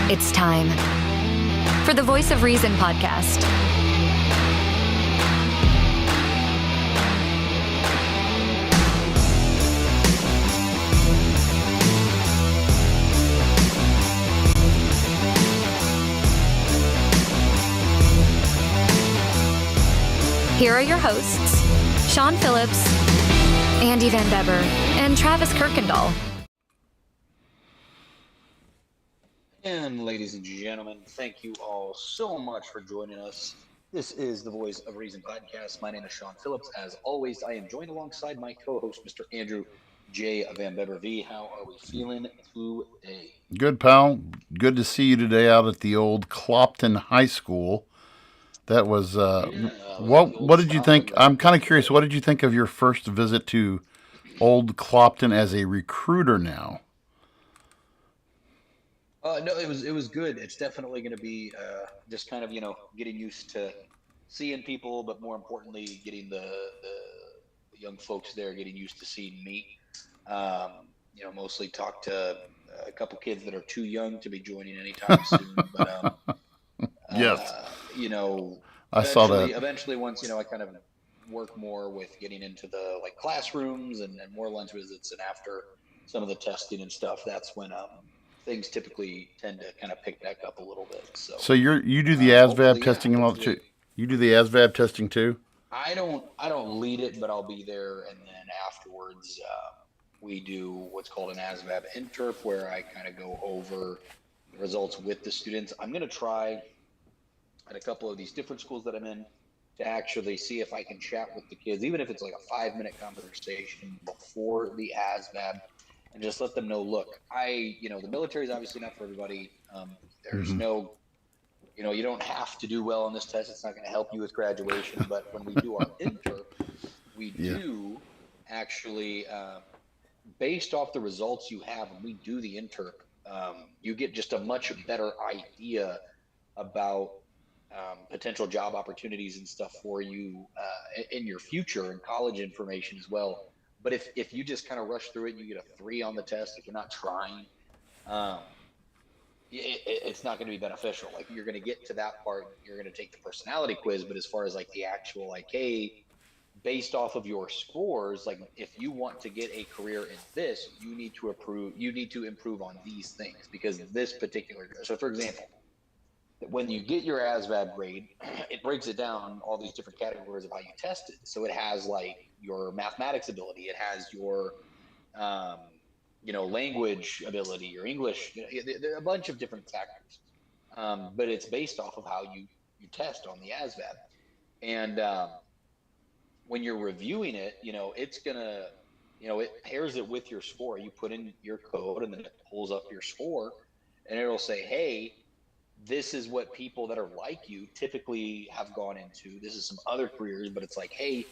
It's time for the Voice of Reason podcast. Here are your hosts, Sean Phillips, Andy Van Beber, and Travis Kirkendall. And ladies and gentlemen, thank you all so much for joining us. This is the Voice of Reason podcast. My name is Sean Phillips. As always, I am joined alongside my co-host, Mr. Andrew J. Van Beber V. How are we feeling today? Good, pal. Good to see you today out at the old Clopton High School. That was, what did you think? I'm kind of curious. What did you think of your first visit to old Clopton as a recruiter now? No, it was good. It's definitely going to be just kind of, getting used to seeing people, but more importantly, getting the young folks there getting used to seeing me. Mostly talk to a couple kids that are too young to be joining anytime soon. But yes, I saw that. Eventually, once I kind of work more with getting into the classrooms and more lunch visits, and after some of the testing and stuff, that's when things typically tend to kind of pick back up a little bit. So you do the ASVAB testing and all too. You do the ASVAB testing too? I don't lead it, but I'll be there, and then afterwards we do what's called an ASVAB interp, where I kind of go over the results with the students. I'm going to try at a couple of these different schools that I'm in to actually see if I can chat with the kids, even if it's like a 5-minute conversation before the ASVAB, and just let them know, look, the military is obviously not for everybody. There's no, you don't have to do well on this test. It's not going to help you with graduation. But when we do our interp, we do actually, based off the results you have, when we do the interp, you get just a much better idea about potential job opportunities and stuff for you in your future, and college information as well. But if you just kind of rush through it and you get a 3 on the test, if you're not trying, it's not going to be beneficial. Like, you're going to get to that part, you're going to take the personality quiz, but as far as the actual hey, based off of your scores, if you want to get a career in this, you need to improve on these things, because this particular. So for example, when you get your ASVAB grade, it breaks it down all these different categories of how you tested. So it has your mathematics ability, it has your language ability, your English, a bunch of different factors. But it's based off of how you test on the ASVAB. And when you're reviewing it, it's gonna, it pairs it with your score. You put in your code, and then it pulls up your score, and it'll say, hey, this is what people that are like you typically have gone into. This is some other careers, but it's hey,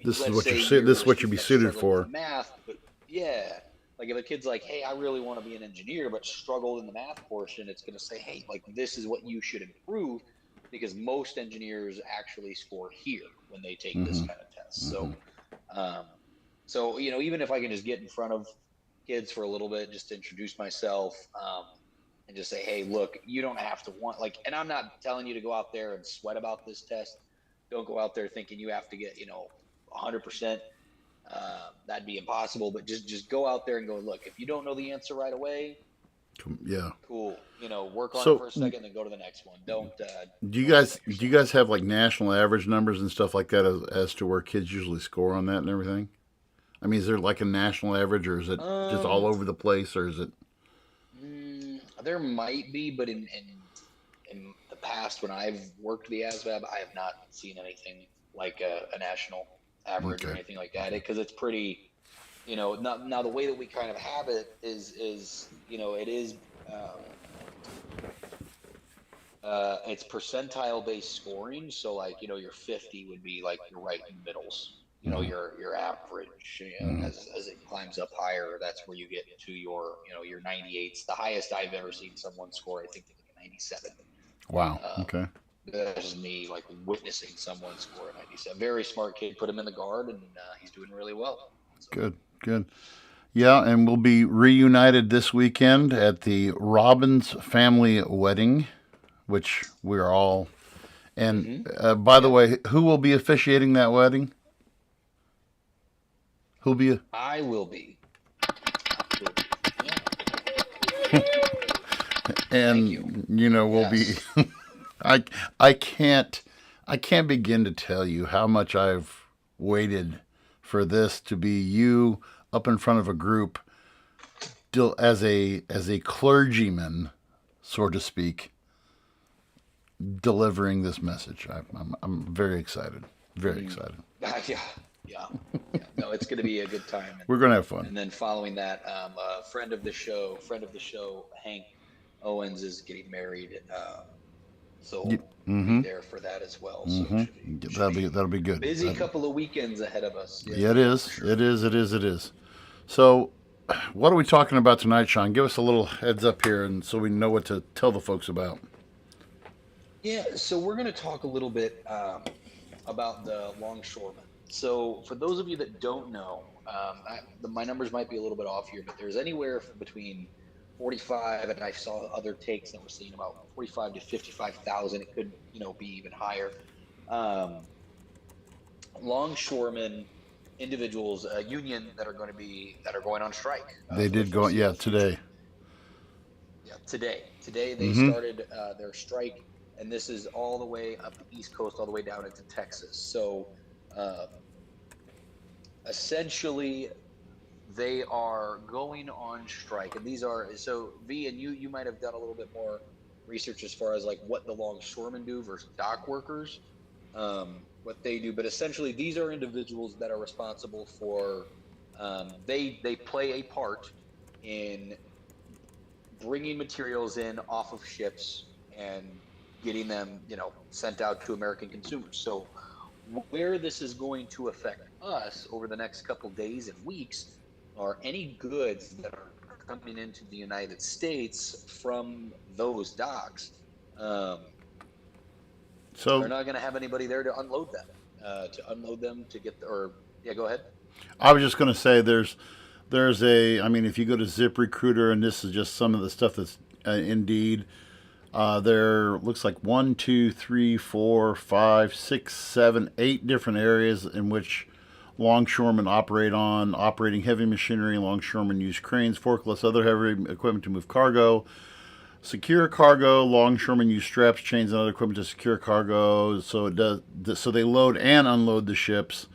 this is what you'd be suited for. Math, but yeah, if a kid's hey, I really want to be an engineer, but struggled in the math portion, it's going to say, hey, this is what you should improve, because most engineers actually score here when they take this kind of test. So even if I can just get in front of kids for a little bit, just to introduce myself, and just say, hey, look, you don't have to and I'm not telling you to go out there and sweat about this test. Don't go out there thinking you have to get, 100%. That'd be impossible. But just go out there and go, look, if you don't know the answer right away, cool. Work on it for a second, then go to the next one. Don't. Do you guys have national average numbers and stuff like that as to where kids usually score on that and everything? I mean, is there a national average, or is it just all over the place, or is it? There might be, but in the past, when I've worked the ASVAB, I have not seen anything like a national average or anything like that, because it's pretty, now the way that we kind of have it is it is it's percentile based scoring. So your 50 would be your right in middles. Your average, as it climbs up higher, that's where you get to your 98s. The highest I've ever seen someone score, I think, 97. Wow. Okay. That's just me witnessing someone score a 97. Very smart kid. Put him in the guard, and he's doing really well. So. Good. Yeah, and we'll be reunited this weekend at the Robbins family wedding, which we're all. And by the Yep. way, who will be officiating that wedding? Who'll be? I will be. I will be. Yeah. Thank you. And we'll be. Yes. I I can't I can't begin to tell you how much I've waited for this to be you up in front of a group, as a clergyman, so to speak, delivering this message. I'm very excited, very Mm. excited. Yeah. Yeah. Yeah. No, it's going to be a good time. We're gonna have fun. And then following that, a friend of the show, Hank Owens is getting married. So we'll be Mm-hmm. there for that as well. So it Mm-hmm. should That'll be be that'll be good. busy couple of weekends ahead of us. Yeah, Yeah, it yeah, for is. sure. It is. It is. It is. So, what are we talking about tonight, Sean? Give us a little heads up here, and so we know what to tell the folks about. Yeah, so we're going to talk a little bit about the longshoremen. So for those of you that don't know, my numbers might be a little bit off here, but there's anywhere between 45, and I saw other takes that were seeing about 45 to 55,000. It could, be even higher. Um, Longshoremen individuals, a union that are going on strike They for the did go. Yeah, foreseeable future. today. Yeah, today they Mm-hmm. started their strike, and this is all the way up the East Coast, all the way down into Texas. So um, essentially, they are going on strike, and these are so V and you might have done a little bit more research as far as like what the longshoremen do versus dock workers, what they do, but essentially these are individuals that are responsible for they play a part in bringing materials in off of ships and getting them, sent out to American consumers. So where this is going to affect us over the next couple days and weeks are any goods that are coming into the United States from those docks. Um, they're So not going to have anybody there to unload them to get or yeah, go ahead. I was just going to say, there's a. I mean, if you go to ZipRecruiter, and this is just some of the stuff that's Indeed. There looks like one, two, three, four, five, six, seven, eight different areas in which longshoremen operate on, operating heavy machinery. Longshoremen use cranes, forklifts, other heavy equipment to move cargo. Secure cargo. Longshoremen use straps, chains, and other equipment to secure cargo. So it does. So they load and unload the ships.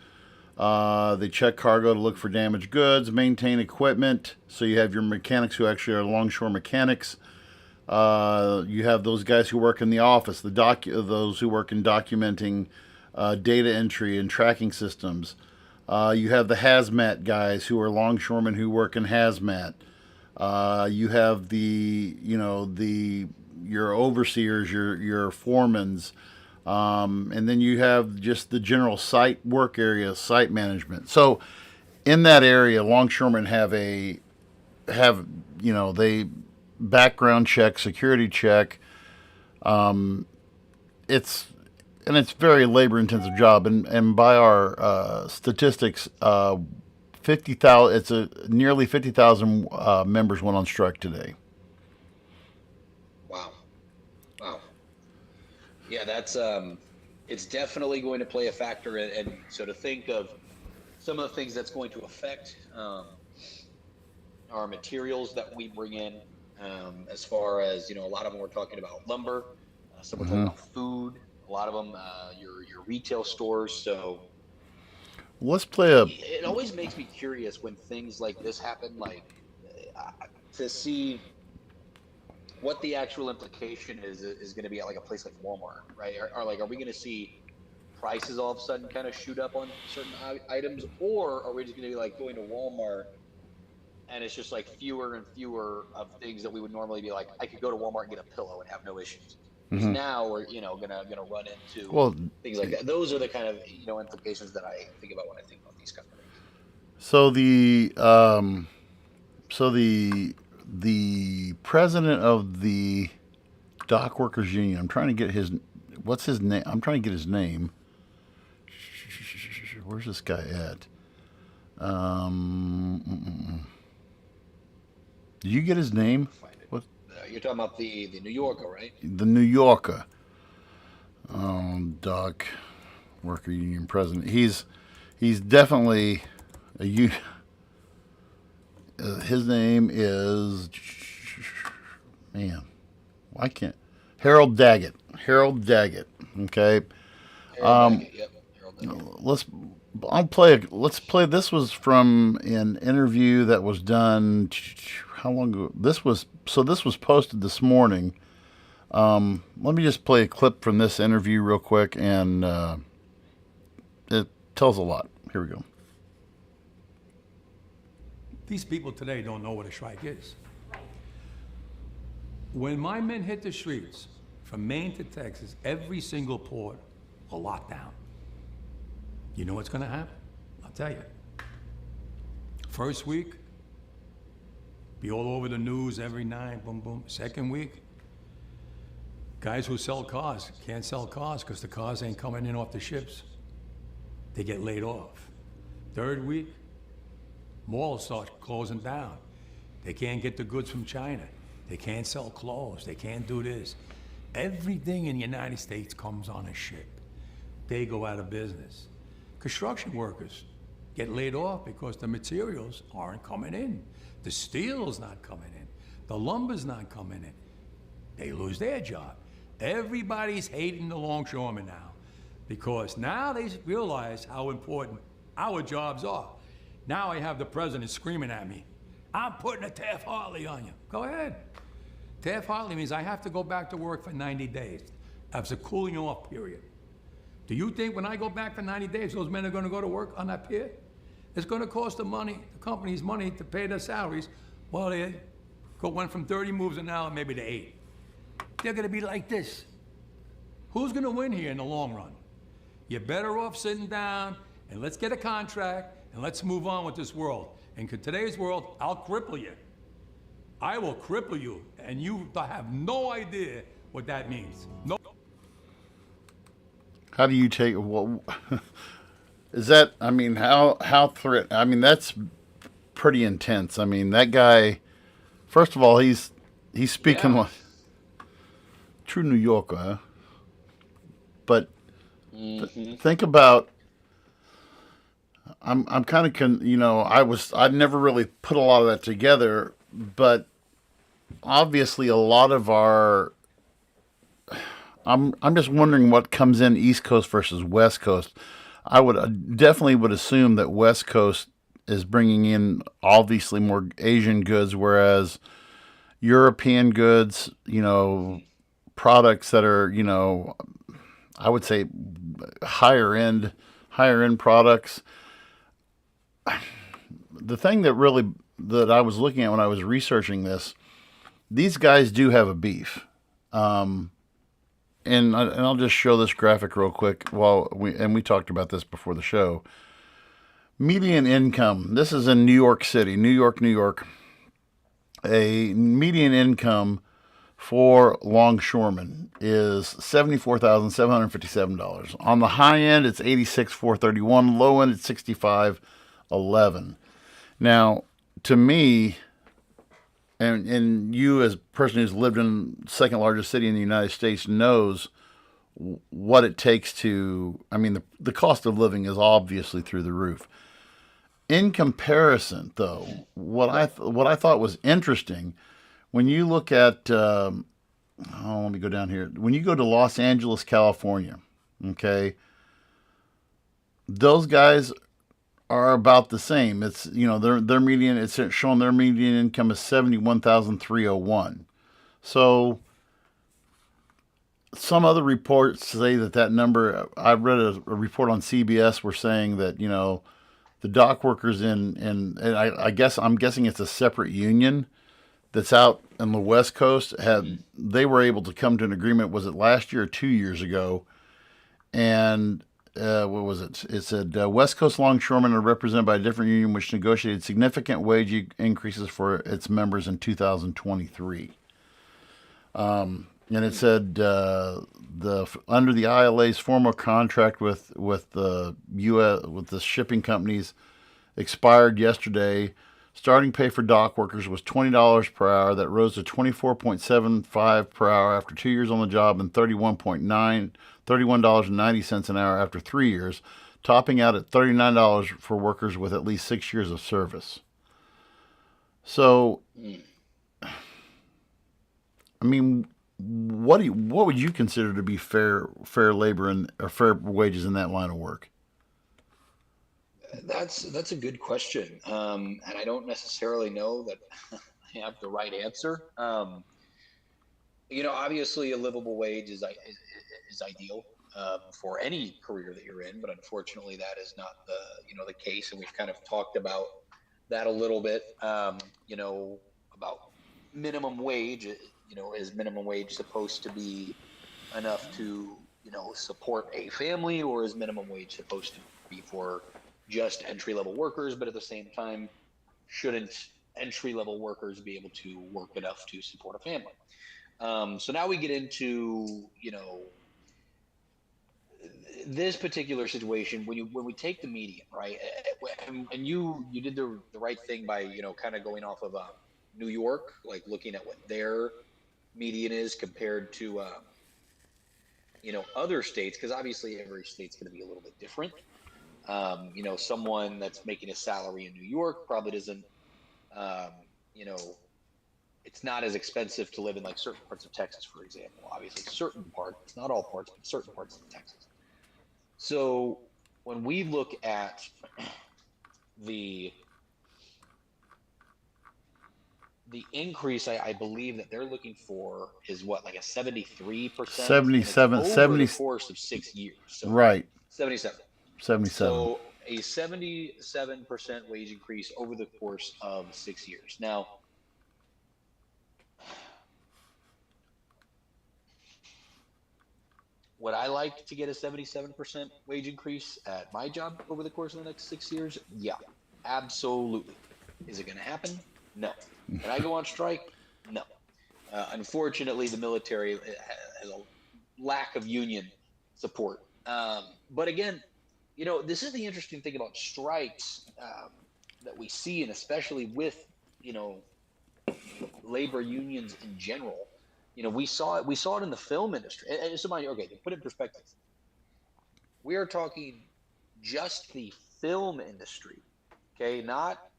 They check cargo to look for damaged goods, maintain equipment. So you have your mechanics who actually are longshore mechanics. You have those guys who work in the office, those who work in documenting data entry and tracking systems. You have the hazmat guys who are longshoremen who work in hazmat. You have your overseers, your foremans, and then you have just the general site work area, site management. So in that area, longshoremen have they background check, security check. It's it's very labor intensive job, and by our statistics, 50,000. It's a nearly 50,000 members went on strike today. Wow, wow. Yeah, that's it's definitely going to play a factor, and so to think of some of the things that's going to affect our materials that we bring in, as far as a lot of them we're talking about lumber, some we're talking Mm-hmm. about food, a lot of them your retail stores. So Let's play a. it always makes me curious when things like this happen, like to see what the actual implication is going to be at like a place like Walmart, right? Are we going to see prices all of a sudden kind of shoot up on certain items, or are we just going to be like going to Walmart and it's just like fewer and fewer of things that we would normally be like, I could go to Walmart and get a pillow and have no issues. Because Mm-hmm. now we're gonna run into Well, things like that. Those are the kind of implications that I think about when I think about these kind of things. so the president of the dock workers union. I'm trying to get his. What's his name? I'm trying to get his name. Where's this guy at? Did you get his name? Find it. What? You're talking about the New Yorker, right? The New Yorker. Doc, worker union president. He's definitely a his name is, man, I can't. Harold Daggett. Harold Daggett. Okay. Harold Daggett, yep. Harold Daggett. Let's let's play. This was from an interview that was done. How long ago? This was posted this morning. Let me just play a clip from this interview real quick, and it tells a lot. Here we go. These people today don't know what a strike is. When my men hit the streets, from Maine to Texas, every single port will lock down. You know what's gonna happen? I'll tell you. First week, be all over the news every night, boom, boom. Second week, guys who sell cars can't sell cars because the cars ain't coming in off the ships. They get laid off. Third week, malls start closing down. They can't get the goods from China. They can't sell clothes. They can't do this. Everything in the United States comes on a ship. They go out of business. Construction workers get laid off because the materials aren't coming in. The steel's not coming in. The lumber's not coming in. They lose their job. Everybody's hating the longshoremen now because now they realize how important our jobs are. Now I have the president screaming at me, I'm putting a Taft-Hartley on you. Go ahead. Taft-Hartley means I have to go back to work for 90 days. That's a cooling off period. Do you think when I go back for 90 days, those men are gonna go to work on that pier? It's gonna cost the companies money to pay their salaries. Well, they went from 30 moves an hour maybe to 8. They're gonna be like this. Who's gonna win here in the long run? You're better off sitting down and let's get a contract and let's move on with this world. And in today's world, I'll cripple you. I will cripple you, and you have no idea what that means. No. How do you take? Well, is that? I mean, how threat? I mean, that's pretty intense. I mean, that guy. First of all, he's speaking like true New Yorker, huh? But think about. I'm kind of I'd never really put a lot of that together, but obviously a lot of our. I'm just wondering what comes in East Coast versus West Coast. I would definitely would assume that West Coast is bringing in obviously more Asian goods, whereas European goods, products that are, I would say higher end products. The thing that I was looking at when I was researching this, these guys do have a beef. And I'll just show this graphic real quick we talked about this before the show. Median income. This is in New York City, New York. A median income for longshoremen is $74,757. On the high end, it's $86,431. Low end, it's $65,111. Now, to me, and you as a person who's lived in the second largest city in the United States knows what it takes to, I mean, the cost of living is obviously through the roof. In comparison, though, what I thought was interesting, when you look at, let me go down here. When you go to Los Angeles, California, okay, those guys are about the same. It's their median. It's showing their median income is $71,301. So some other reports say that number. I read a report on CBS were saying that the dock workers and I'm guessing it's a separate union that's out on the West Coast they were able to come to an agreement. Was it last year or 2 years ago? And what was it? It said West Coast longshoremen are represented by a different union which negotiated significant wage increases for its members in 2023. And it said under the ILA's formal contract with the shipping companies expired yesterday. Starting pay for dock workers was $20 per hour. That rose to $24.75 per hour after 2 years on the job, and $31.90 an hour after 3 years, topping out at $39 for workers with at least 6 years of service. So, I mean, what would you consider to be fair labor or fair wages in that line of work? That's a good question, and I don't necessarily know that I have the right answer. Obviously, a livable wage is ideal for any career that you're in, but unfortunately, that is not the case, and we've kind of talked about that a little bit. About minimum wage. Is minimum wage supposed to be enough to support a family, or is minimum wage supposed to be for just entry-level workers? But at the same time, shouldn't entry-level workers be able to work enough to support a family? So now we get into this particular situation when we take the median, right? And you did the right thing by kind of going off of New York, like looking at what their median is compared to other states, because obviously every state's going to be a little bit different. Someone that's making a salary in New York probably doesn't, it's not as expensive to live in like certain parts of Texas, for example. Obviously, certain parts, not all parts, but certain parts of Texas. So when we look at the increase, I believe that they're looking for is what, like a 73%? 77, over 70, the course of 6 years. So right. 77. 77. So a 77% wage increase over the course of 6 years. Now, would I like to get a 77% wage increase at my job over the course of the next 6 years? Yeah, absolutely. Is it going to happen? No. Can I go on strike? No. Unfortunately, the military has a lack of union support. But again, this is the interesting thing about strikes that we see, and especially with, labor unions in general. We saw it in the film industry. And so mind you, okay, to put it in perspective, we are talking just the film industry, okay, not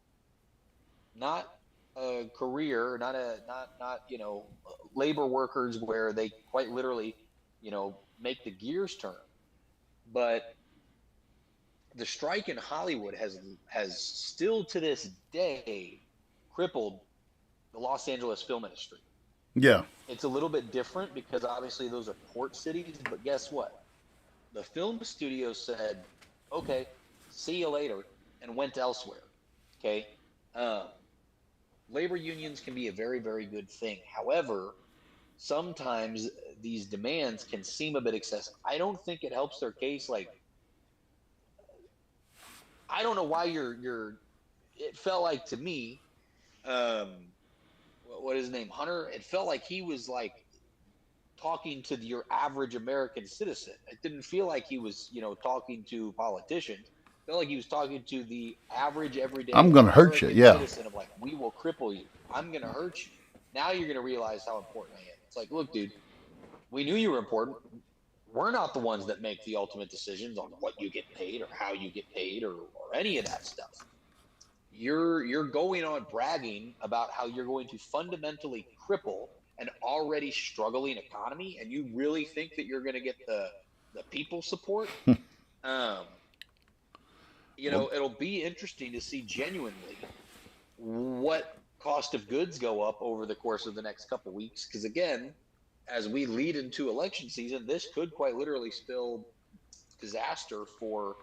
a career, not labor workers where they quite literally, make the gears turn. But the strike in Hollywood has still to this day crippled the Los Angeles film industry. Yeah. It's a little bit different because obviously those are port cities, but guess what? The film studio said, okay, see you later, and went elsewhere. Okay. Labor unions can be a very, very good thing. However, sometimes these demands can seem a bit excessive. I don't think it helps their case. Like, I don't know why it felt like to me, what is his name, Hunter? It felt like he was like talking to your average American citizen. It didn't feel like he was, talking to politicians. It felt like he was talking to the average, everyday I'm going to hurt you, yeah. citizen of like, we will cripple you. I'm going to hurt you. Now you're going to realize how important I am. It's like, look, dude, we knew you were important. We're not the ones that make the ultimate decisions on what you get paid or how you get paid or any of that stuff. You're going on bragging about how you're going to fundamentally cripple an already struggling economy, and you really think that you're going to get the people support? It'll be interesting to see genuinely what cost of goods go up over the course of the next couple weeks, because again, as we lead into election season, this could quite literally spell disaster for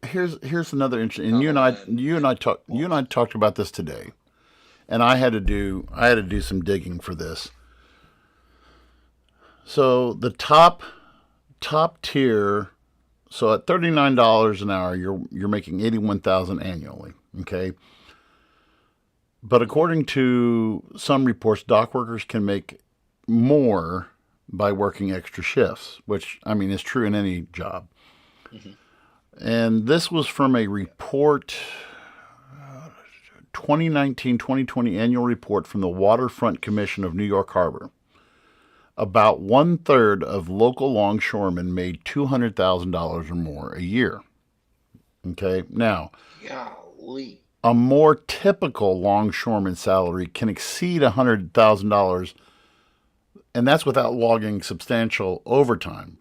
here's another interesting. And you and I talked about this today, and I had to do some digging for this. So the top tier, so at $39 an hour, you're making $81,000 annually. Okay. But according to some reports, dock workers can make more by working extra shifts, which, I mean, is true in any job. Mm-hmm. And this was from a report, 2019-2020 annual report from the Waterfront Commission of New York Harbor. About one third of local longshoremen made $200,000 or more a year. Okay, now Golly. a more typical longshoreman salary can exceed $100,000, and that's without logging substantial overtime.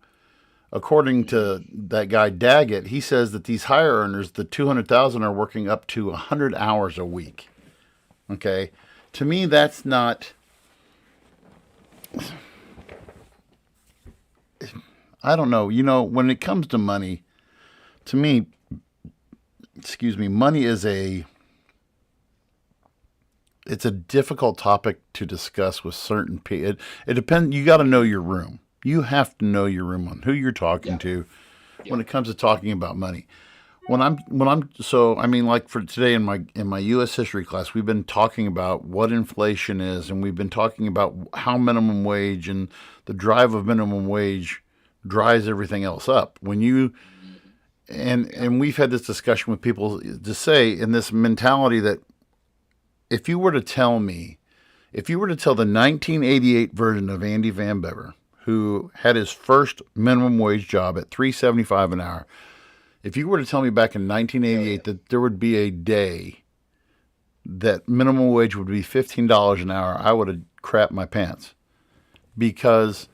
According to that guy Daggett, he says that these higher earners, the 200,000, are working up to 100 hours a week. Okay, to me that's not. I don't know. When it comes to money, to me, excuse me, money is it's a difficult topic to discuss with certain people. It depends. You got to know your room. You have to know your room on who you're talking Yeah. to Yeah. when it comes to talking about money. So I mean, like for today in my U.S. history class, we've been talking about what inflation is, and we've been talking about how minimum wage and the drive of minimum wage drives everything else up. When you and we've had this discussion with people to say in this mentality that if you were to tell me, if you were to tell the 1988 version of Andy Van Bever, who had his first minimum wage job at $3.75 an hour, if you were to tell me back in 1988 that there would be a day that minimum wage would be $15 an hour, I would have crapped my pants because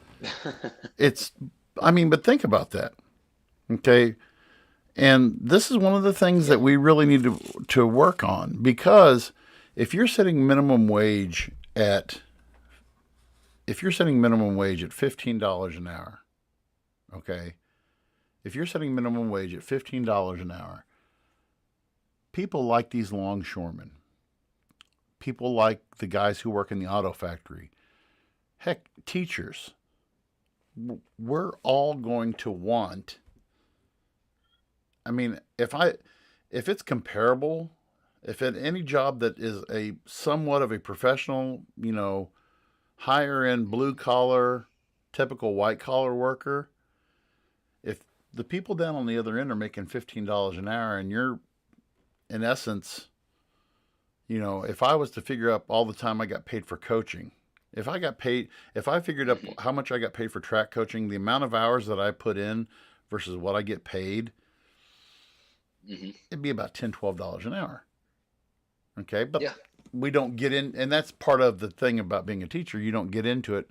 it's. I mean, but think about that, okay? And this is one of the things that we really need to work on, because if you're setting minimum wage at $15 an hour, okay? If you're setting minimum wage at $15 an hour, people like these longshoremen, people like the guys who work in the auto factory, heck, teachers, we're all going to want. I mean, if it's comparable, if at any job that is a somewhat of a professional, higher end blue collar, typical white collar worker, if the people down on the other end are making $15 an hour, and you're in essence, if I was to figure up all the time I got paid for coaching, if I figured up how much I got paid for track coaching, the amount of hours that I put in versus what I get paid, it'd be about $10, $12 an hour. Okay, but Yeah. we don't get in, and that's part of the thing about being a teacher. You don't get into it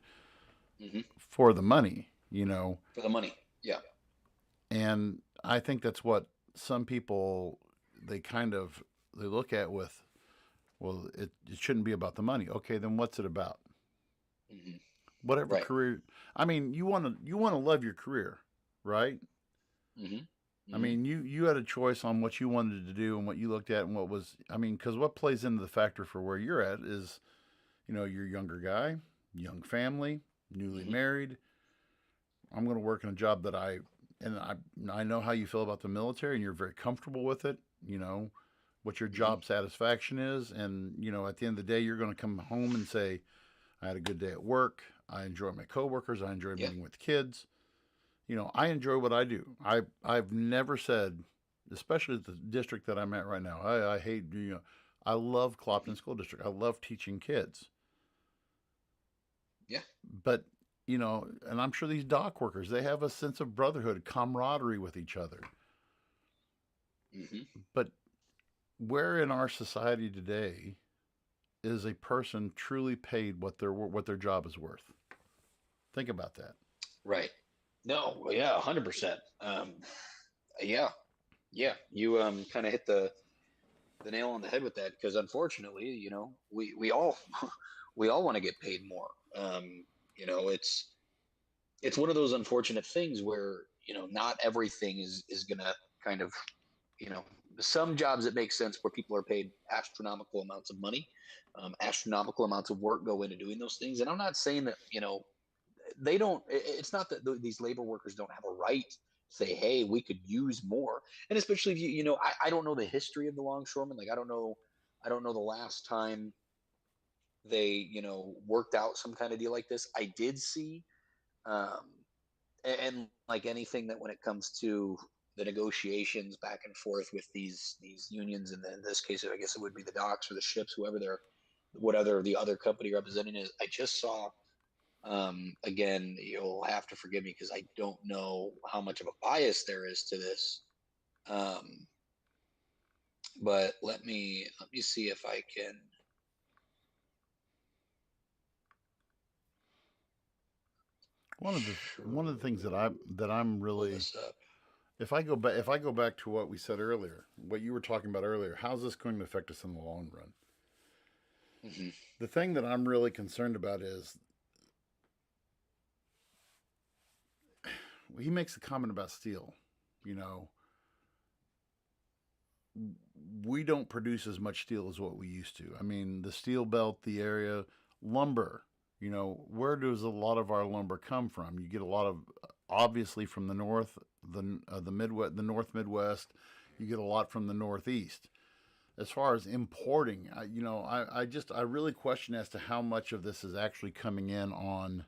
for the money, For the money. Yeah. and I think that's what some people they look at with, well, it shouldn't be about the money. Okay, then what's it about? Whatever Right. career. I mean, you want to love your career, right? I mean, you had a choice on what you wanted to do and what you looked at and what was. I mean, because what plays into the factor for where you're at is, you're a younger guy, young family, newly married. I'm going to work in a job that I know how you feel about the military, and you're very comfortable with it. What your job satisfaction is, and at the end of the day, you're going to come home and say, I had a good day at work. I enjoy my coworkers. I enjoy Yeah. meeting with kids. I enjoy what I do. I've never said, especially at the district that I'm at right now, I hate, I love Clopton School District. I love teaching kids. Yeah. But, and I'm sure these dock workers, they have a sense of brotherhood, camaraderie with each other. But where in our society today is a person truly paid what their job is worth? Think about that. Right. No. Yeah. 100%. Yeah. Yeah. You kind of hit the nail on the head with that, because unfortunately, we all we all want to get paid more. It's one of those unfortunate things where not everything is gonna kind of you know some jobs, it makes sense where people are paid astronomical amounts of money, astronomical amounts of work go into doing those things. And I'm not saying that they don't. It's not that these labor workers don't have a right to say, hey, we could use more. And especially if I don't know the history of the longshoremen. Like, I don't know the last time they worked out some kind of deal like this. I did see, um and like anything, that when it comes to the negotiations back and forth with these unions, and in this case, I guess it would be the docks or the ships, whoever they're, whatever the other company representing is. I just saw. Again, you'll have to forgive me because I don't know how much of a bias there is to this. But let me see if I can. One of the things that I'm really, This up. if I go back to what we said earlier, what you were talking about earlier, how's this going to affect us in the long run? Mm-hmm. The thing that I'm really concerned about is he makes a comment about steel. You know, we don't produce as much steel as what we used to. I mean, the steel belt, the area, lumber. You know, where does a lot of our lumber come from? You get a lot of, obviously, from the north, the Midwest, the North Midwest. You get a lot from the Northeast. As far as importing, I really question as to how much of this is actually coming in on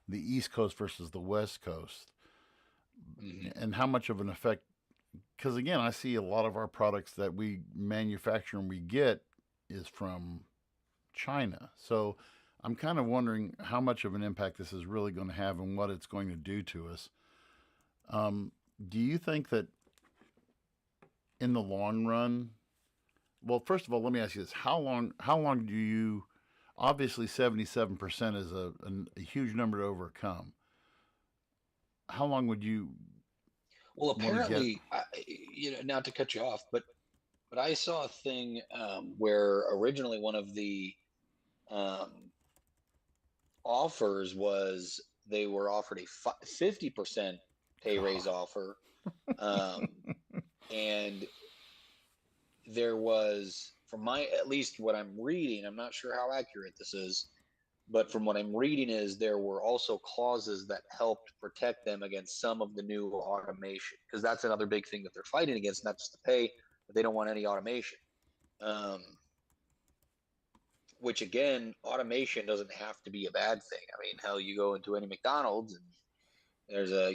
the East Coast versus the West Coast, and how much of an effect. Because again, I see a lot of our products that we manufacture and we get is from China. So I'm kind of wondering how much of an impact this is really going to have and what it's going to do to us. Do you think that in the long run? Well, first of all, let me ask you this: How long do you? Obviously, 77% is a huge number to overcome. How long would you? Well, Want to get? apparently, not to cut you off, but I saw a thing where originally one of the um, offers was they were offered a 50% pay raise offer, um, and there was, from my, at least what I'm reading, I'm not sure how accurate this is, but from what I'm reading is there were also clauses that helped protect them against some of the new automation, because that's another big thing that they're fighting against, not just the pay, but they don't want any automation. Which again, automation doesn't have to be a bad thing. I mean, hell, you go into any McDonald's and there's a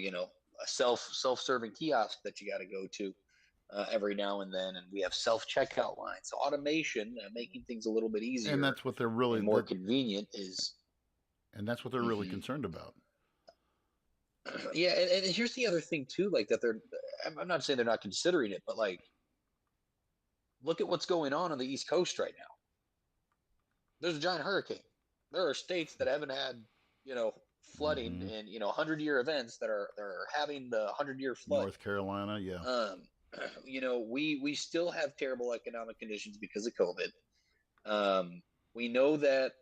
self-serving kiosk that you got to go to every now and then, and we have self-checkout lines. So automation, making things a little bit And easier that's what they're really and more convenient is. And that's what they're really concerned about. Yeah, and here's the other thing too, like that I'm not saying they're not considering it, but like, look at what's going on the East Coast right now. There's a giant hurricane. There are states that haven't had, flooding and 100-year events that are having the 100-year flood. North Carolina, yeah. We still have terrible economic conditions because of COVID. We know that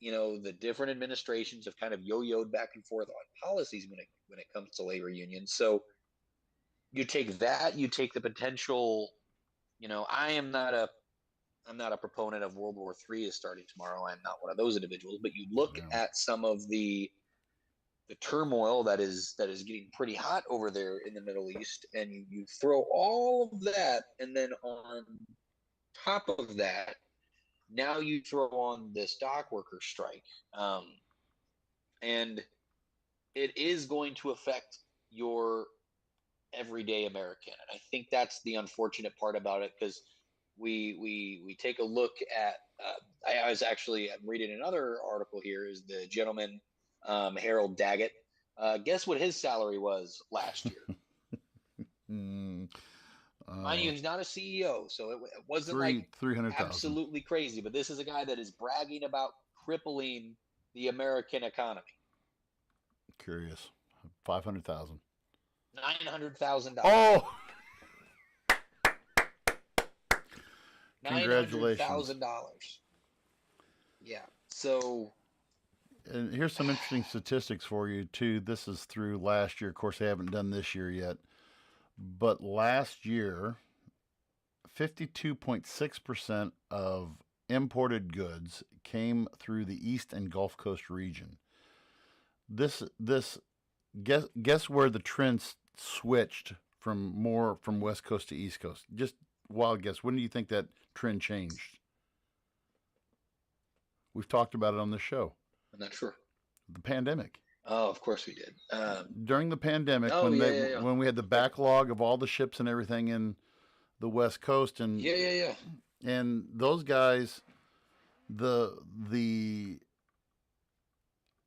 the different administrations have kind of yo-yoed back and forth on policies when it comes to labor unions. So you take that, you take the potential. I'm not a proponent of World War III is starting tomorrow. I'm not one of those individuals. But you look at some of the turmoil that is getting pretty hot over there in the Middle East, and you throw all of that, and then on top of that, now you throw on this dock worker strike, and it is going to affect your everyday American. And I think that's the unfortunate part about it, because we take a look at. I'm reading another article here. Is the gentleman Harold Daggett? Guess what his salary was last year? Mind you, he's not a CEO, so it wasn't like 300,000. Absolutely crazy. But this is a guy that is bragging about crippling the American economy. Curious. 500,000. $900,000. Oh. $900,000. Yeah. So. And here's some interesting statistics for you too. This is through last year. Of course, they haven't done this year yet. But last year, 52.6% of imported goods came through the East and Gulf Coast region. Guess where the trend switched from West Coast to East Coast? Just wild guess. When do you think that trend changed? We've talked about it on the show. I'm not sure. The pandemic. Oh, of course we did. During the pandemic, Oh yeah, yeah, yeah, when we had the backlog of all the ships and everything in the West Coast, yeah, yeah, yeah. and those guys, the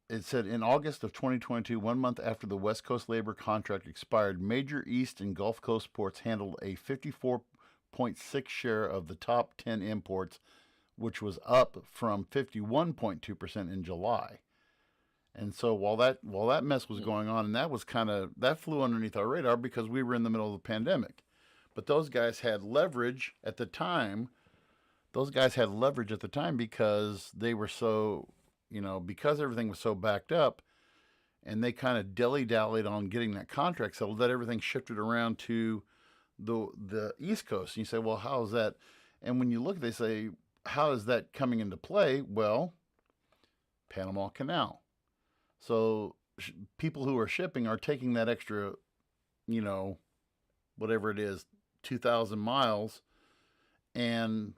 it said in August of 2022, 1 month after the West Coast labor contract expired, major East and Gulf Coast ports handled a 54.6 share of the top 10 imports, which was up from 51.2% in July. And so while that mess was going on, and that flew underneath our radar because we were in the middle of the pandemic. But those guys had leverage at the time. Because they were so, because everything was so backed up, and they kind of dilly-dallied on getting that contract settled, that everything shifted around to the East Coast. And you say, well, how is that? And when you look, they say, how is that coming into play? Well, Panama Canal. So people who are shipping are taking that extra, whatever it is, 2,000 miles, and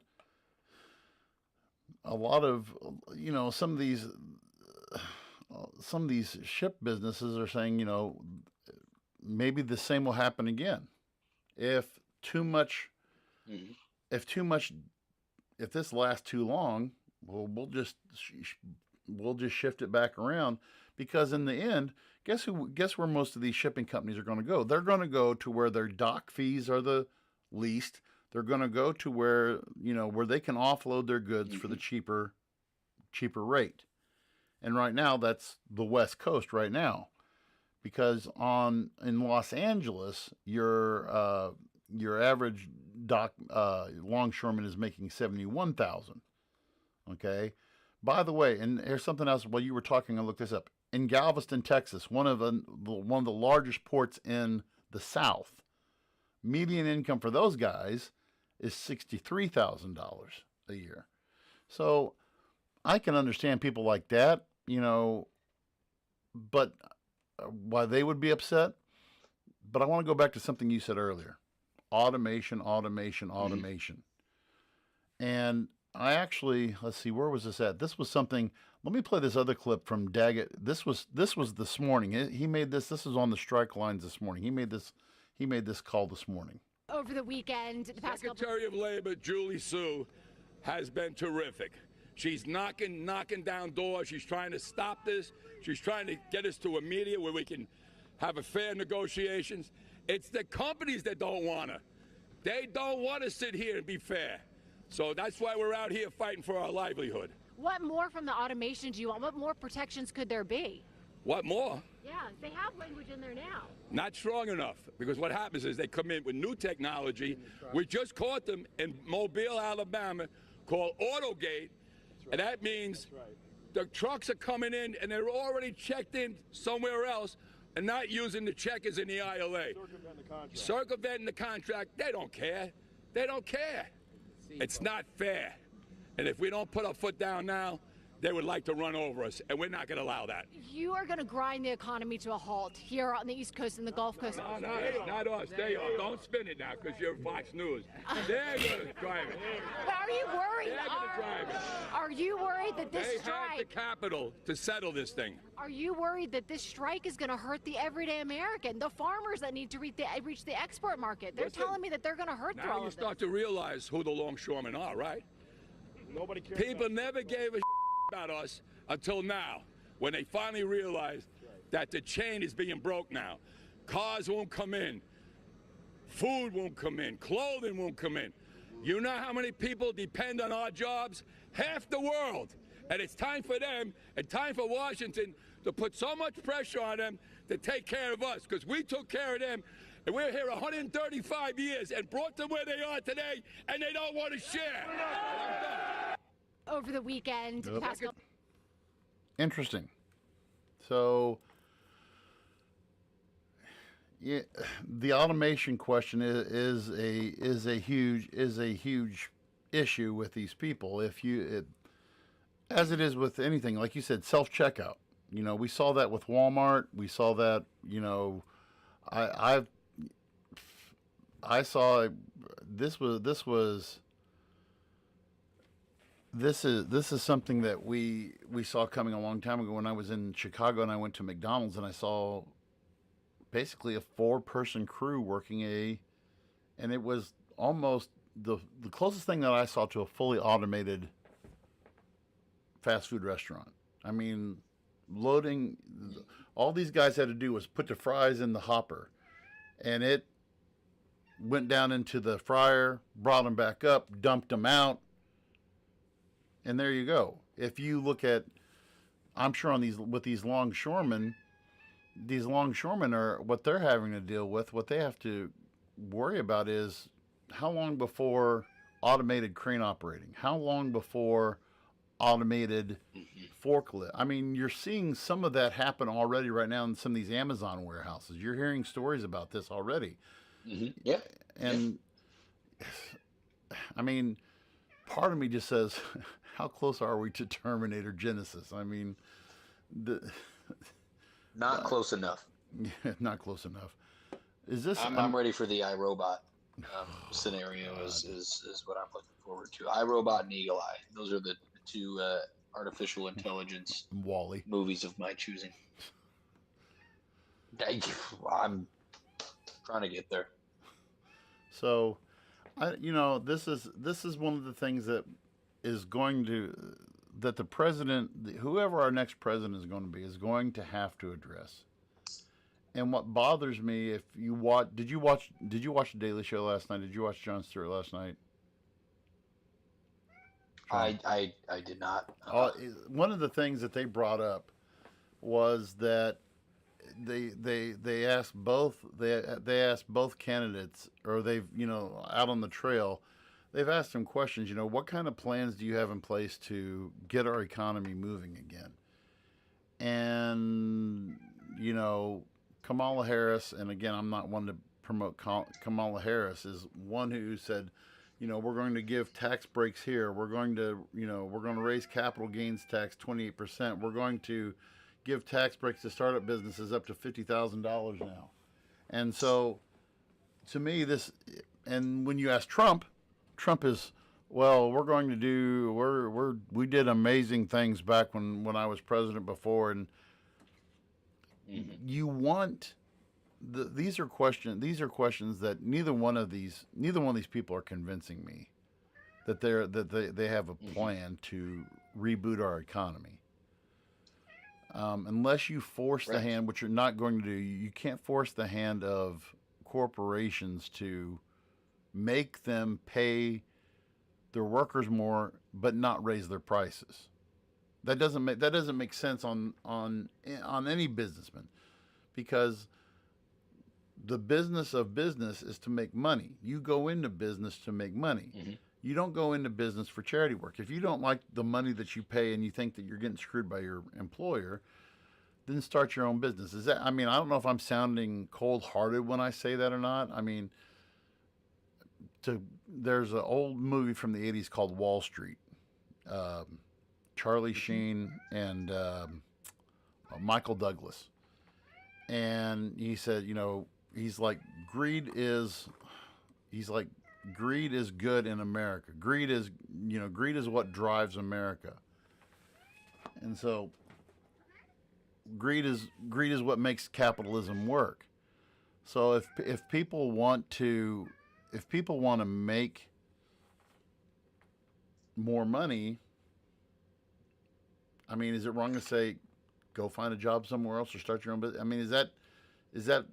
a lot of, some of these ship businesses are saying, maybe the same will happen again. If this lasts too long, well, we'll just shift it back around, because in the end, guess where most of these shipping companies are going to go? They're going to go to where their dock fees are the least. They're going to go to where they can offload their goods for the cheaper rate. And right now, that's the West Coast right now, because in Los Angeles, your average dock longshoreman is making $71,000. Okay. By the way, and here's something else. While you were talking, I looked this up. In Galveston, Texas, one of the largest ports in the South, median income for those guys is $63,000 a year. So I can understand people like that, but why they would be upset. But I want to go back to something you said earlier: automation. And I actually, let's see, where was this at? This was something. Let me play this other clip from Daggett. This was this morning. He made this. This was on the strike lines this morning. He made this call this morning. Over the weekend, the past Secretary of Labor Julie Sue has been terrific. She's knocking down doors. She's trying to stop this. She's trying to get us to a media where we can have a fair negotiations. It's the companies that don't want to. They don't want to sit here and be fair. So that's why we're out here fighting for our livelihood. What more from the automation do you want? What more protections could there be? What more? Yeah, they have language in there now. Not strong enough, because what happens is they come in with new technology. We just caught them in Mobile, Alabama, called AutoGate, and that means the trucks are coming in and they're already checked in somewhere else and not using the checkers in the ILA. Circumventing the contract. They don't care. They don't care. It's not fair. And if we don't put our foot down now, they would like to run over us, and we're not going to allow that. You are going to grind the economy to a halt here on the East Coast and the Gulf Coast. No, not us. They are. Don't spin it now, because you're Fox News. They're going to drive it. But are you worried? They're going to drive it. Are you worried that this They strike? have the capital to settle this thing. Are you worried that this strike is going to hurt the everyday American, the farmers that need to reach the export market? They're Listen, telling me that they're going to hurt through Now all you of this. start to realize who the longshoremen are, right? Nobody cares. People never gave a about us until now, when they finally realized that the chain is being broke now. Cars won't come in. Food won't come in. Clothing won't come in. You know how many people depend on our jobs? Half the world. And it's time for them and time for Washington to put so much pressure on them to take care of us, because we took care of them. And we're here 135 years and brought them where they are today, and they don't want to share. Over the weekend, the past couple. Interesting. So, yeah, the automation question is a huge issue with these people. As it is with anything, like you said, self checkout. We saw that with Walmart. We saw that. I saw this was. this is something that we saw coming a long time ago when I was in Chicago and I went to McDonald's and I saw basically a four-person crew working and it was almost the closest thing that I saw to a fully automated fast food restaurant. I mean, loading, all these guys had to do was put the fries in the hopper, and it went down into the fryer, brought them back up, dumped them out, and there you go. If you look at, I'm sure on these longshoremen are what they're having to deal with. What they have to worry about is how long before automated crane operating, how long before automated forklift. I mean, you're seeing some of that happen already right now in some of these Amazon warehouses. You're hearing stories about this already. Yeah. And I mean, part of me just says, how close are we to Terminator Genesis? I mean, Not close enough. not close enough. Is this? I'm ready for the iRobot scenario. Is what I'm looking forward to. iRobot and Eagle Eye. Those are the two artificial intelligence Wally movies of my choosing. I'm trying to get there. So, this is one of the things that is going to that the president, whoever our next president is going to be, is going to have to address. And what bothers me, if you watch, did you watch the Daily Show last night? Did you watch Jon Stewart last night? I did not. One of the things that they brought up was that they asked both candidates, or they've out on the trail, they've asked them questions. What kind of plans do you have in place to get our economy moving again? And Kamala Harris, and again, I'm not one to promote Kamala Harris, is one who said, we're going to give tax breaks here. We're going to raise capital gains tax 28%. We're going to give tax breaks to startup businesses up to $50,000 now. And so, to me, and when you ask Trump is, well, we did amazing things back when I was president before, and you want these are questions that neither one of these people are convincing me that they have a plan to reboot our economy. Unless you force the hand, which you're not going to do, you can't force the hand of corporations to make them pay their workers more, but not raise their prices. That doesn't make sense on any businessman, because the business of business is to make money. You go into business to make money. You don't go into business for charity work. If you don't like the money that you pay and you think that you're getting screwed by your employer, then start your own business. I don't know if I'm sounding cold-hearted when I say that or not. I mean, there's an old movie from the 80s called Wall Street. Charlie Sheen and Michael Douglas. And he said, he's like, greed is good in America. Greed is what drives America. And so greed is what makes capitalism work. So if people want to make more money, I mean, is it wrong to say go find a job somewhere else or start your own business? I mean, is that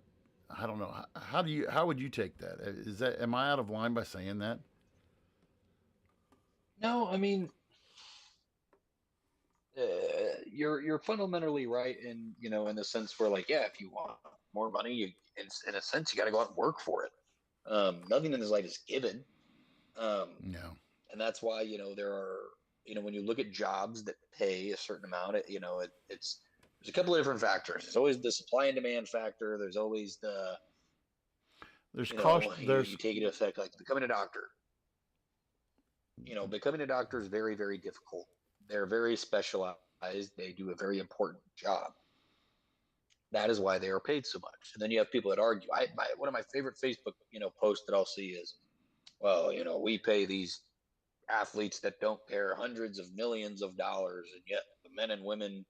I don't know. How would you take that? Am I out of line by saying that? No, I mean, you're fundamentally right in the sense where, like, yeah, if you want more money, in a sense, you got to go out and work for it. Nothing in this life is given. No. And that's why there are when you look at jobs that pay a certain amount, there's a couple of different factors. There's always the supply and demand factor. There's always there's cost. You take it into effect, like becoming a doctor. Becoming a doctor is very, very difficult. They're very specialized. They do a very important job. That is why they are paid so much. And then you have people that argue. One of my favorite Facebook posts that I'll see is, well, we pay these athletes that don't care hundreds of millions of dollars, and yet the men and women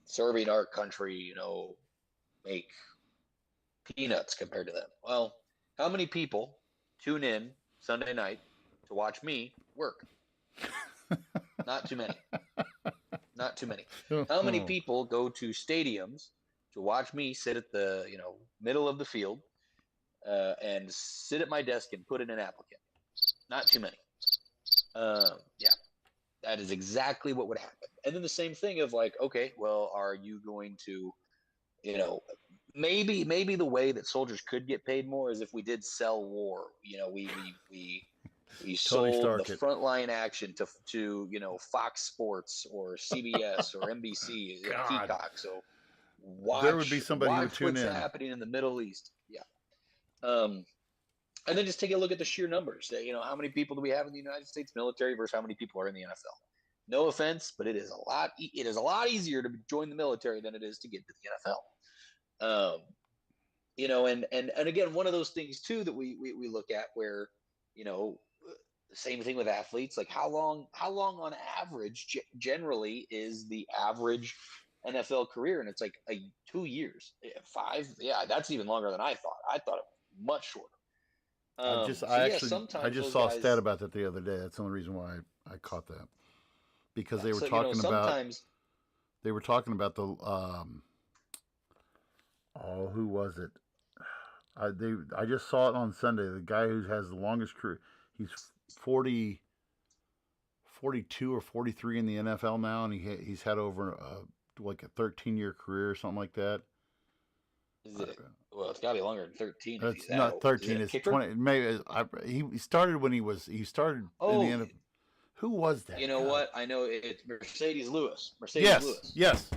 serving our country, make peanuts compared to them. Well, how many people tune in Sunday night to watch me work? Not too many. Not too many. How many people go to stadiums to watch me sit at the middle of the field and sit at my desk and put in an applicant? Not too many. Yeah, that is exactly what would happen. And then the same thing of like, okay, well, are you going to, maybe the way that soldiers could get paid more is if we did sell war. We sold the frontline action to Fox Sports or CBS or NBC, Peacock. So there would be somebody who would tune what's in. happening in the Middle East. Yeah. And then just take a look at the sheer numbers. How many people do we have in the United States military versus how many people are in the NFL? No offense, but it is a lot. It is a lot easier to join the military than it is to get to the NFL. And again, one of those things too that we look at where, the same thing with athletes. Like how long on average generally is the average NFL career? And it's like 2 years, 5. Yeah, that's even longer than I thought. I thought it was much shorter. I just saw a stat about that the other day. That's the only reason why I caught that, because they were talking about the who was it? I just saw it on Sunday. The guy who has the longest career, he's 42 or 43 in the NFL now, and he's had over like a 13-year career or something like that. Is it? Well, it's got to be longer than 13. It's not 13. It's 20. Maybe he started when he started in the NFL. Who was that? You know what? I know it's Mercedes Lewis. Yes.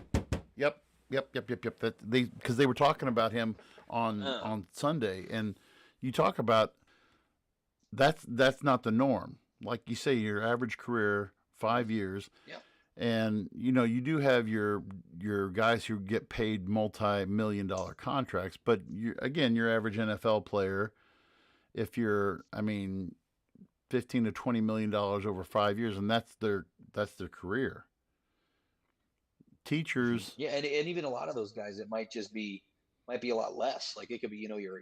Yep. Because they were talking about him on Sunday, and you talk about that's not the norm. Like you say, your average career 5 years. Yeah. And you do have your guys who get paid multi-million-dollar contracts, but your average NFL player, if you're, $15 to $20 million over 5 years, and that's their career. Teachers, yeah, and even a lot of those guys, it might be a lot less. Like it could be, your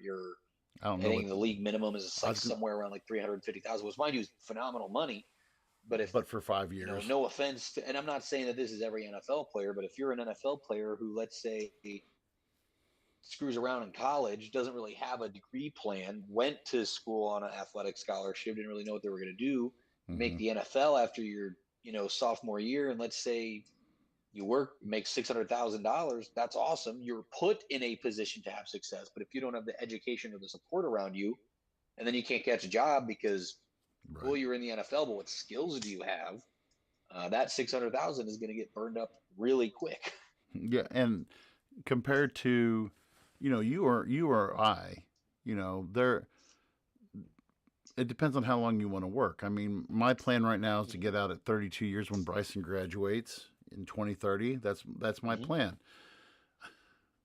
I don't know. Hitting the league minimum is somewhere around like 350,000, which mind you is phenomenal money. But for 5 years, no offense and I'm not saying that this is every NFL player, but if you're an NFL player who, let's say, screws around in college, doesn't really have a degree plan, went to school on an athletic scholarship, didn't really know what they were going to do, make the NFL after your, sophomore year, and let's say you make $600,000, that's awesome. You're put in a position to have success. But if you don't have the education or the support around you, and then you can't catch a job because well, you're in the NFL, but what skills do you have? That 600,000 is going to get burned up really quick. Yeah, and compared to, you or I, there. It depends on how long you want to work. My plan right now is to get out at 32 years when Bryson graduates in 2030. That's my plan.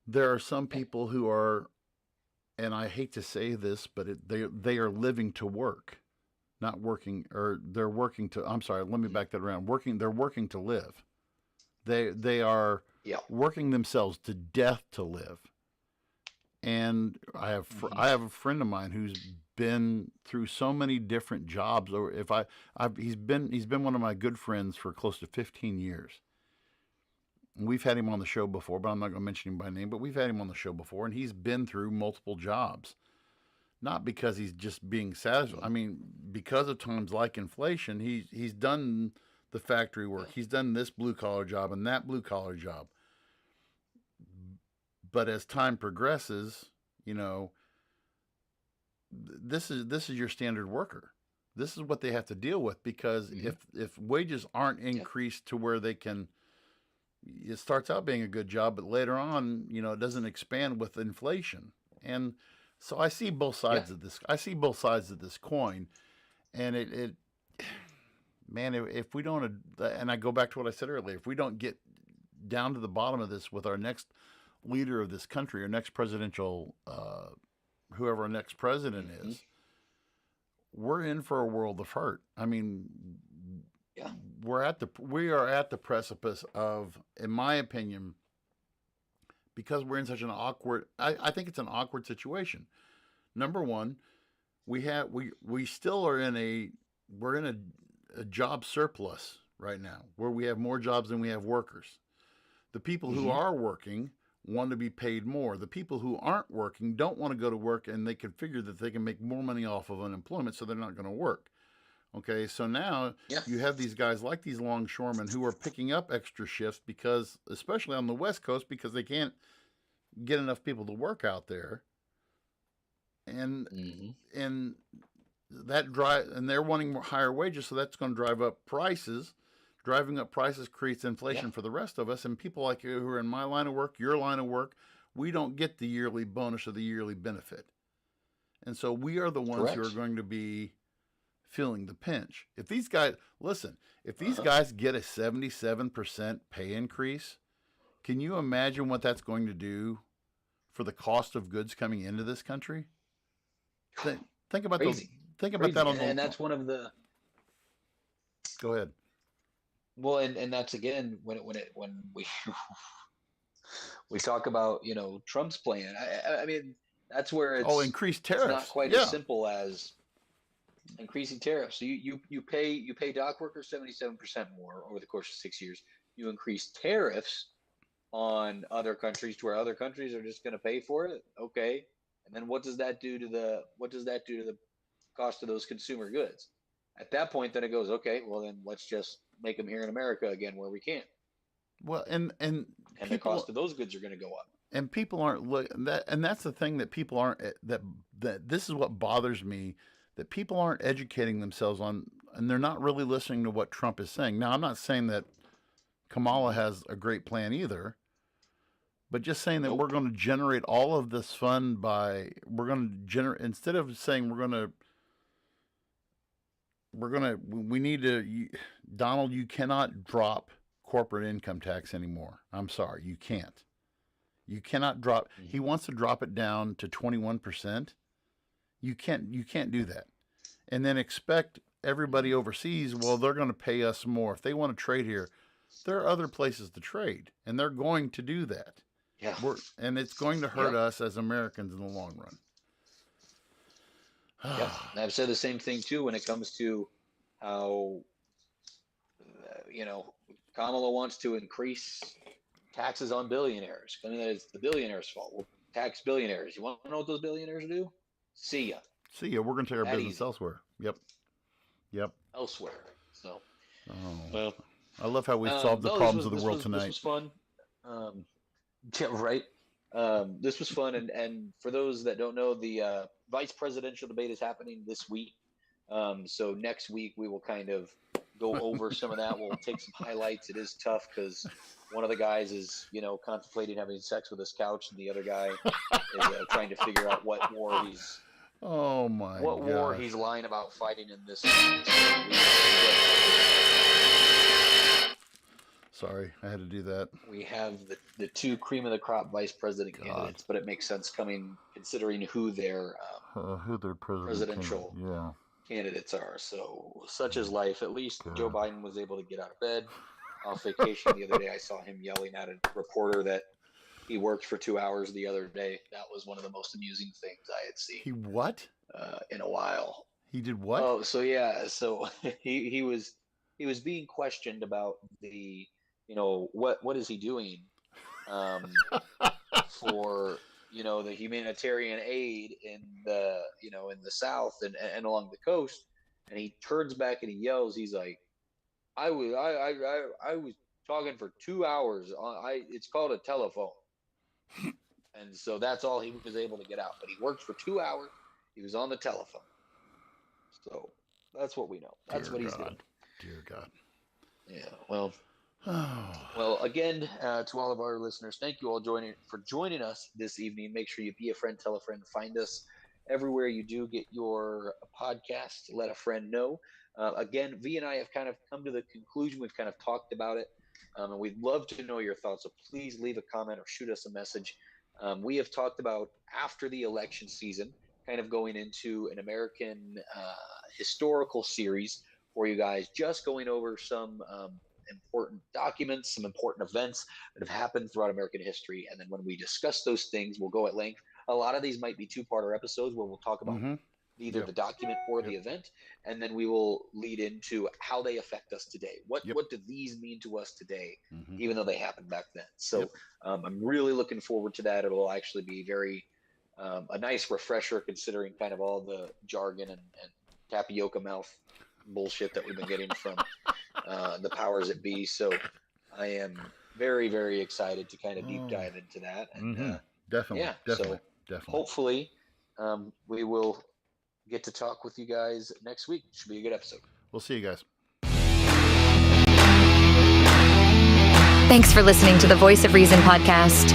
There are some people who are, and I hate to say this, but they are living to work. Not working, or they're working to. I'm sorry. Let me back that around. They're working to live. They are working themselves to death to live. And I have a friend of mine who's been through so many different jobs. Or he's been one of my good friends for close to 15 years. And we've had him on the show before, but I'm not going to mention him by name. But we've had him on the show before, and he's been through multiple jobs. Not because he's just being satisfied. Because of times like inflation, he's done the factory work. He's done this blue collar job and that blue collar job. But as time progresses, this is your standard worker. This is what they have to deal with, because if wages aren't increased to where they can, it starts out being a good job, but later on, it doesn't expand with inflation. And so I see both sides of this. I see both sides of this coin, and if we don't, and I go back to what I said earlier, if we don't get down to the bottom of this with our next leader of this country, or next presidential, whoever our next president is, we're in for a world of hurt. I mean, Yeah. we are at the precipice of, in my opinion, because we're in such an awkward. I think it's an awkward situation. Number one, we still are in a job surplus right now, where we have more jobs than we have workers. The people who are working want to be paid more. The people who aren't working don't want to go to work, and they can figure that they can make more money off of unemployment, so they're not going to work. Okay, so now you have these guys like these longshoremen who are picking up extra shifts because, especially on the West Coast, because they can't get enough people to work out there, and and they're wanting more higher wages, so that's going to drive up prices. Driving up prices creates inflation for the rest of us, and people like you who are in my line of work, your line of work, we don't get the yearly bonus or the yearly benefit, and so we are the ones who are going to be feeling the pinch. If these guys, listen, if these guys get a 77% pay increase, can you imagine what that's going to do for the cost of goods coming into this country? Think about that on and that's one of the. Go ahead. Well, and that's again when we we talk about Trump's plan. I mean that's where it's increased tariffs. It's not quite as simple as increasing tariffs. So you pay dock workers 77% more over the course of 6 years. You increase tariffs on other countries to where other countries are just going to pay for it. Okay, and then what does that do to the cost of those consumer goods? At that point, then it goes, okay, well then let's just make them here in America again where we can. Well, and the cost of those goods are going to go up. And people aren't and that's the thing that people aren't that this is what bothers me, that people aren't educating themselves on, and they're not really listening to what Trump is saying. Now, I'm not saying that Kamala has a great plan either, but just saying that we're going to generate all of this fund instead of saying Donald, you cannot drop corporate income tax anymore. I'm sorry, you can't. You cannot drop. He wants to drop it down to 21%. You can't do that, and then expect everybody overseas. Well, they're going to pay us more if they want to trade here. There are other places to trade, and they're going to do that. Yeah, and it's going to hurt us as Americans in the long run. Yeah, and I've said the same thing too when it comes to how Kamala wants to increase taxes on billionaires. I mean, it's the billionaires' fault. We'll tax billionaires. You want to know what those billionaires do? See ya. We're going to take our business elsewhere. Yep. Elsewhere. So. Well, I love how we solved the problems of the world tonight. This was fun. Yeah, right. This was fun, and for those that don't know, the vice presidential debate is happening this week. So next week we will kind of go over some of that. We'll take some highlights. It is tough because one of the guys is, contemplating having sex with his couch, and the other guy is trying to figure out what war he's. Oh my! What war he's lying about fighting in this? Sorry, I had to do that. We have the two cream of the crop vice president candidates, but it makes sense considering who their presidential candidates are. So such is life. At least Joe Biden was able to get out of bed off vacation the other day. I saw him yelling at a reporter that he worked for 2 hours the other day. That was one of the most amusing things I had seen. He what? In a while. He did what? Oh, so yeah. So he was being questioned about the, what is he doing for, the humanitarian aid in the, in the South and along the coast. And he turns back and he yells, he's like, I was talking for 2 hours. It's called a telephone. And so that's all he was able to get out. But he worked for 2 hours. He was on the telephone. So that's what we know. That's what he's doing. Dear God. Yeah. Well. Well, again, to all of our listeners, thank you all for joining us this evening. Make sure you be a friend, tell a friend, find us everywhere you do get your podcast. Let a friend know. Again, V and I have kind of come to the conclusion. We've kind of talked about it. And we'd love to know your thoughts. So please leave a comment or shoot us a message. We have talked about after the election season, kind of going into an American historical series for you guys, just going over some important documents, some important events that have happened throughout American history. And then when we discuss those things, we'll go at length. A lot of these might be two-parter episodes where we'll talk about either the document or the event, and then we will lead into how they affect us today. What do these mean to us today, even though they happened back then? So I'm really looking forward to that. It'll actually be very a nice refresher, considering kind of all the jargon and tapioca mouth bullshit that we've been getting from the powers that be. So I am very, very excited to kind of deep dive into that. And definitely. So hopefully we will get to talk with you guys next week. Should be a good episode. We'll see you guys. Thanks for listening to the Voice of Reason podcast.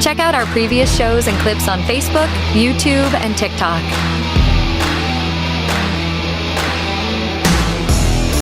Check out our previous shows and clips on Facebook, YouTube, and TikTok.